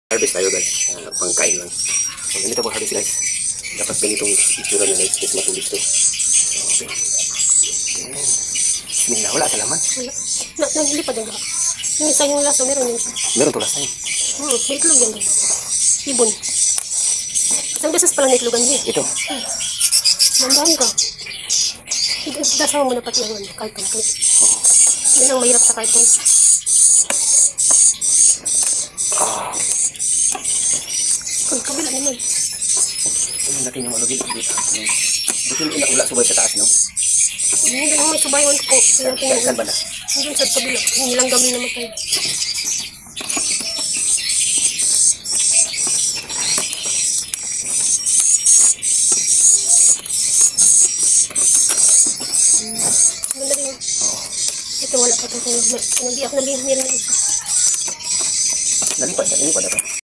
Harvest tayo guys, pangkain lang. So, ganito po harvest guys. Dapat ganitong itsura na guys, kasi matulis to. Okay. Bismillah, wala sa laman. Wala. Naglipad ang gaha. Yung isa yung laso, meron yung isa. Meron to last time. May itlog yan guys. Ibon. Isang beses pala naitlogan din. Ito. Mandahan ka. Dasama mo na pati ang karton. Yan ang mahirap sa karton. Ang kabila naman. Ang laki ng malugin. Buti yung ilang ula subay sa taas, no? Hindi lang may subayon ko. Saan ba na? Hindi sa kabila. Hindi lang gabi naman tayo. Ganda rin. Ito wala pa ito. Nag-iak na rin. Nalipad na ito.